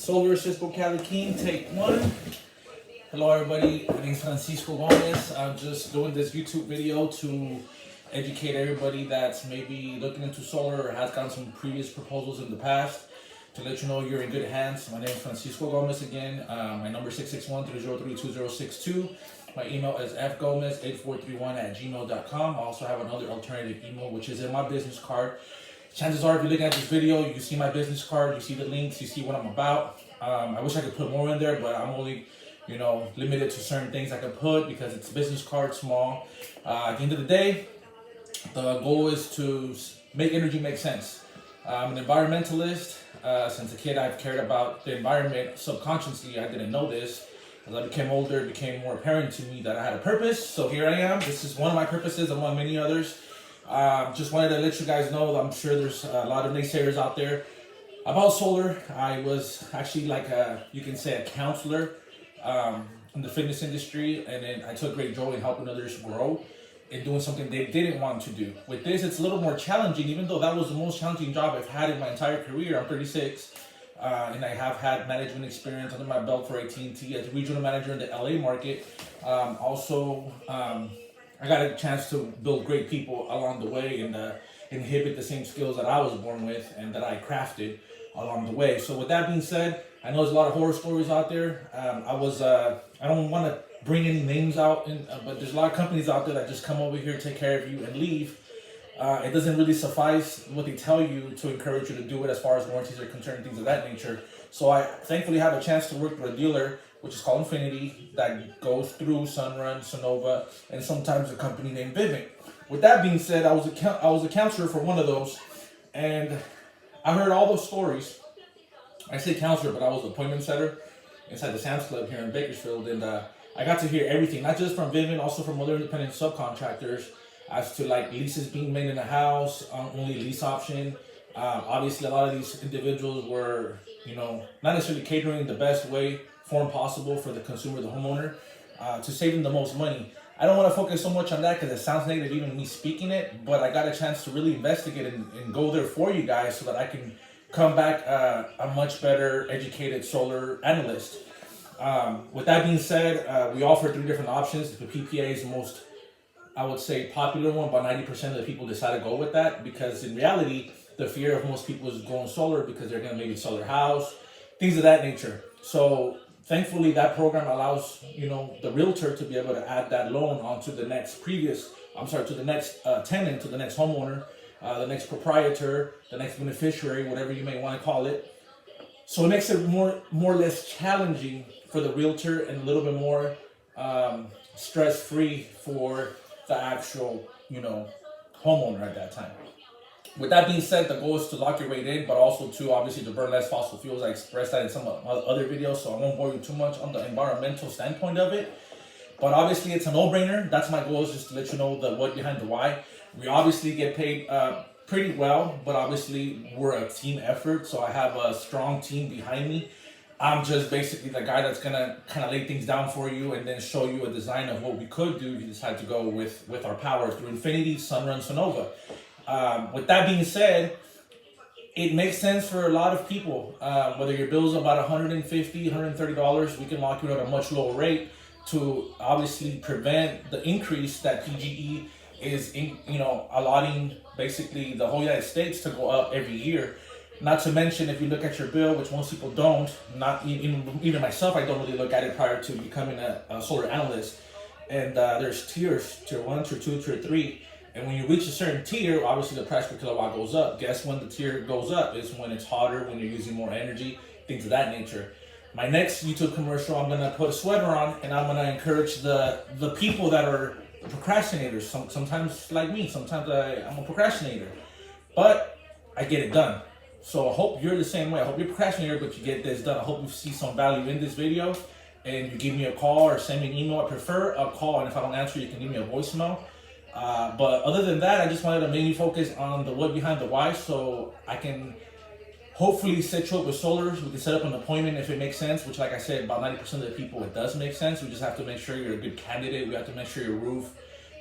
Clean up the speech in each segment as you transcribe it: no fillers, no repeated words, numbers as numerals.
Solar Cisco Caliquín, take one. Hello everybody, my name is Francisco Gomez. I'm just doing this YouTube video to educate everybody that's maybe looking into solar or has gotten some previous proposals in the past, to let you know you're in good hands. My name is Francisco Gomez again. My number is 661-303-2062. My email is fgomez8431@gmail.com. I also have another alternative email, which is in my business card. Chances are, if you're looking at this video, you see my business card, you see the links, you see what I'm about. I wish I could put more in there, but I'm only, limited to certain things I can put because it's a business card, small. At the end of the day, the goal is to make energy make sense. I'm an environmentalist. Since a kid, I've cared about the environment subconsciously. I didn't know this. As I became older, it became more apparent to me that I had a purpose. So here I am. This is one of my purposes among many others. Just wanted to let you guys know that I'm sure there's a lot of naysayers out there about solar. I was actually you can say a counselor in the fitness industry, and then I took great joy in helping others grow and doing something they didn't want to do. With this, it's a little more challenging, even though that was the most challenging job I've had in my entire career. I'm 36, and I have had management experience under my belt for AT&T as a regional manager in the LA market. I got a chance to build great people along the way and inhibit the same skills that I was born with and that I crafted along the way. So with that being said, I know there's a lot of horror stories out there. I don't want to bring any names out, but there's a lot of companies out there that just come over here, take care of you, and leave. It doesn't really suffice what they tell you to encourage you to do it as far as warranties are concerned, things of that nature. So I thankfully have a chance to work with a dealer, which is called Infinity, that goes through Sunrun, Sonova, and sometimes a company named Vivint. With that being said, I was a counselor for one of those, and I heard all those stories. I say counselor, but I was an appointment setter inside the Sam's Club here in Bakersfield, and I got to hear everything, not just from Vivint, also from other independent subcontractors, as to leases being made in the house, only lease option. Obviously, a lot of these individuals were, not necessarily catering the best form possible for the consumer, the homeowner, to save them the most money. I don't want to focus so much on that because it sounds negative, even me speaking it, but I got a chance to really investigate and go there for you guys so that I can come back a much better educated solar analyst. With that being said, we offer 3 different options. The PPA is the most, I would say, popular one. About 90% of the people decide to go with that because in reality, the fear of most people is going solar because they're going to maybe sell their house, things of that nature. So thankfully, that program allows, the realtor to be able to add that loan onto the next to the next tenant, to the next homeowner, the next proprietor, the next beneficiary, whatever you may want to call it. So it makes it more or less challenging for the realtor and a little bit more stress-free for the actual, homeowner at that time. With that being said, the goal is to lock your rate in, but also to obviously to burn less fossil fuels. I expressed that in some other videos, so I won't bore you too much on the environmental standpoint of it. But obviously, it's a no-brainer. That's my goal, is just to let you know the what behind the why. We obviously get paid pretty well, but obviously we're a team effort, so I have a strong team behind me. I'm just basically the guy that's gonna kind of lay things down for you and then show you a design of what we could do if you decide to go with our power through Infinity, Sunrun, Sonova. With that being said, it makes sense for a lot of people. Whether your bill's about $150, $130, we can lock you at a much lower rate to obviously prevent the increase that PGE is allotting basically the whole United States to go up every year. Not to mention, if you look at your bill, which most people don't, not even myself, I don't really look at it prior to becoming a solar analyst. And there's tiers, tier 1, tier 2, tier 3. And when you reach a certain tier, obviously the price per kilowatt goes up. Guess when the tier goes up is when it's hotter, when you're using more energy, things of that nature. My next YouTube commercial, I'm going to put a sweater on and I'm going to encourage the people that are procrastinators. Sometimes like me, sometimes I'm a procrastinator. But I get it done. So I hope you're the same way. I hope you're a procrastinator, but you get this done. I hope you see some value in this video and you give me a call or send me an email. I prefer a call, and if I don't answer, you can give me a voicemail. But other than that, I just wanted to mainly focus on the what behind the why, so I can hopefully set you up with solars. We can set up an appointment if it makes sense, which, like I said, about 90% of the people, it does make sense. We just have to make sure you're a good candidate. We have to make sure your roof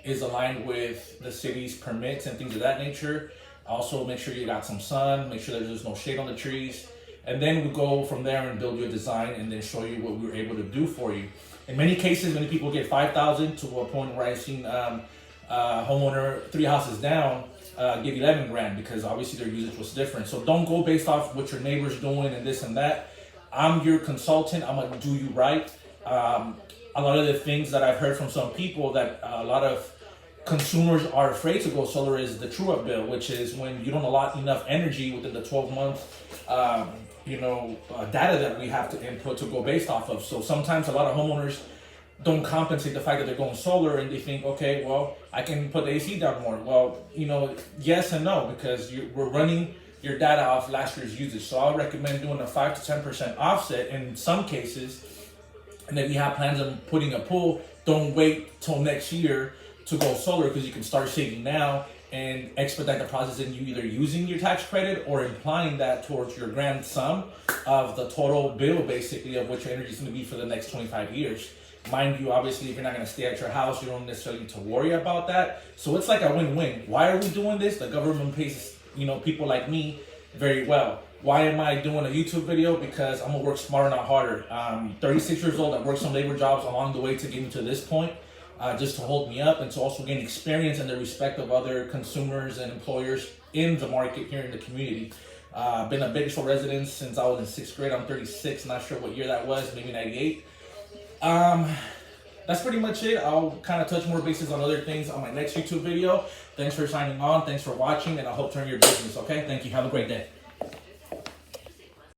is aligned with the city's permits and things of that nature. Also, make sure you got some sun, make sure that there's no shade on the trees, And then we go from there and build you a design and then show you what we were able to do for you. In many cases, many people get 5,000 to a point where I've seen homeowner 3 houses down give 11 grand because obviously their usage was different. So don't go based off what your neighbor's doing and this and that. I'm your consultant. I'm gonna do you right. A lot of the things that I've heard from some people that a lot of consumers are afraid to go solar is the true-up bill, which is when you don't allot enough energy within the 12-month data that we have to input to go based off of. So sometimes a lot of homeowners don't compensate the fact that they're going solar and they think, okay, well, I can put the AC down more. Well, yes and no, because we're running your data off last year's usage. So I would recommend doing a 5 to 10% offset in some cases. And if you have plans on putting a pool, don't wait till next year to go solar, because you can start saving now and expedite the process in you either using your tax credit or implying that towards your grand sum of the total bill, basically, of what your energy is going to be for the next 25 years. Mind you, obviously, if you're not going to stay at your house, you don't necessarily need to worry about that. So it's like a win-win. Why are we doing this? The government pays, people like me very well. Why am I doing a YouTube video? Because I'm going to work smarter, not harder. 36 years old. I've worked some labor jobs along the way to get me to this point. Just to hold me up and to also gain experience and the respect of other consumers and employers in the market here in the community. Been a Bakersfield resident since I was in 6th grade. I'm 36, not sure what year that was, maybe 98. That's pretty much it. I'll kind of touch more bases on other things on my next YouTube video. Thanks for signing on. Thanks for watching, and I hope to earn your business, okay? Thank you. Have a great day.